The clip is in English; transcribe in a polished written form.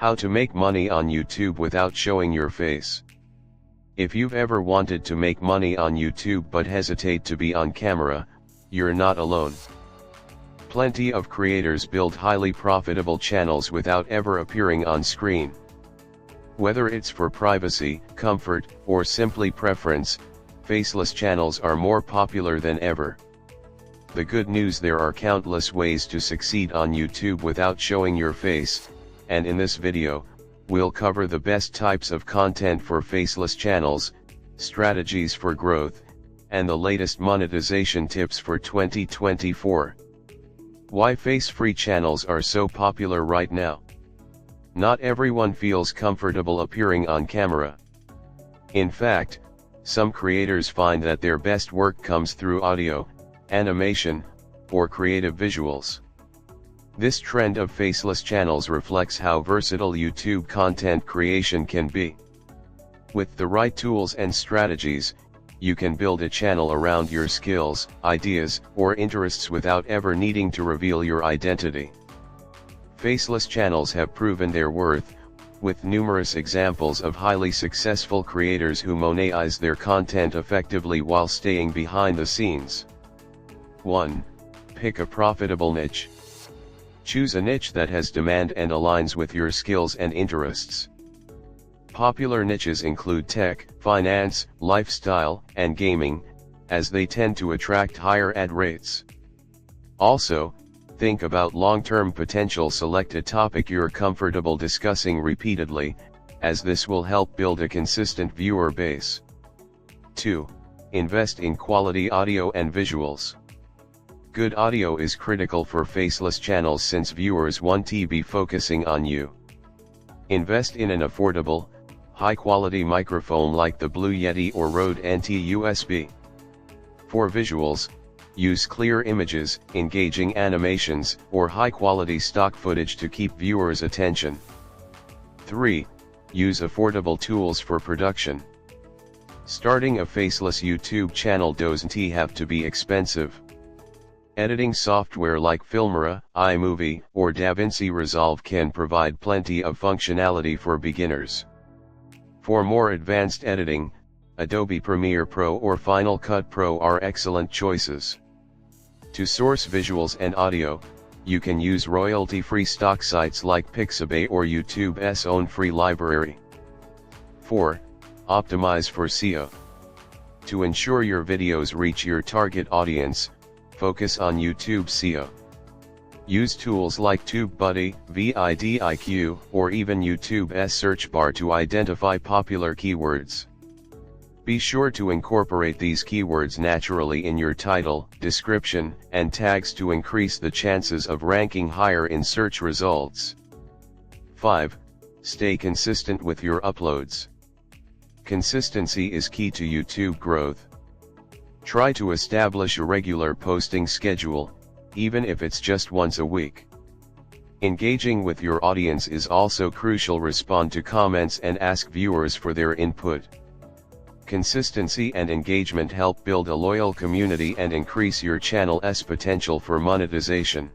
How to make money on YouTube without showing your face. If you've ever wanted to make money on YouTube but hesitate to be on camera, you're not alone. Plenty of creators build highly profitable channels without ever appearing on screen. Whether it's for privacy, comfort, or simply preference, faceless channels are more popular than ever. The good news: there are countless ways to succeed on YouTube without showing your face, and in this video, we'll cover the best types of content for faceless channels, strategies for growth, and the latest monetization tips for 2024. Why face-free channels are so popular right now. Not everyone feels comfortable appearing on camera. In fact, some creators find that their best work comes through audio, animation, or creative visuals. This trend of faceless channels reflects how versatile YouTube content creation can be. With the right tools and strategies, you can build a channel around your skills, ideas, or interests without ever needing to reveal your identity. Faceless channels have proven their worth, with numerous examples of highly successful creators who monetize their content effectively while staying behind the scenes. 1. Pick a profitable niche. Choose a niche that has demand and aligns with your skills and interests. Popular niches include tech, finance, lifestyle, and gaming, as they tend to attract higher ad rates. Also, think about long-term potential. Select a topic you're comfortable discussing repeatedly, as this will help build a consistent viewer base. 2. Invest in quality audio and visuals. Good audio is critical for faceless channels since viewers want to be focusing on you. Invest in an affordable, high-quality microphone like the Blue Yeti or Rode NT-USB. For visuals, use clear images, engaging animations, or high-quality stock footage to keep viewers' attention. 3. Use affordable tools for production. Starting a faceless YouTube channel doesn't have to be expensive. Editing software like Filmora, iMovie, or DaVinci Resolve can provide plenty of functionality for beginners. For more advanced editing, Adobe Premiere Pro or Final Cut Pro are excellent choices. To source visuals and audio, you can use royalty-free stock sites like Pixabay or YouTube's own free library. 4. Optimize for SEO. To ensure your videos reach your target audience, focus on YouTube SEO. Use tools like TubeBuddy, vidIQ, or even YouTube's search bar to identify popular keywords. Be sure to incorporate these keywords naturally in your title, description, and tags to increase the chances of ranking higher in search results. 5. Stay consistent with your uploads. Consistency is key to YouTube growth. Try to establish a regular posting schedule, even if it's just once a week. Engaging with your audience is also crucial. Respond to comments and ask viewers for their input. Consistency and engagement help build a loyal community and increase your channel's potential for monetization.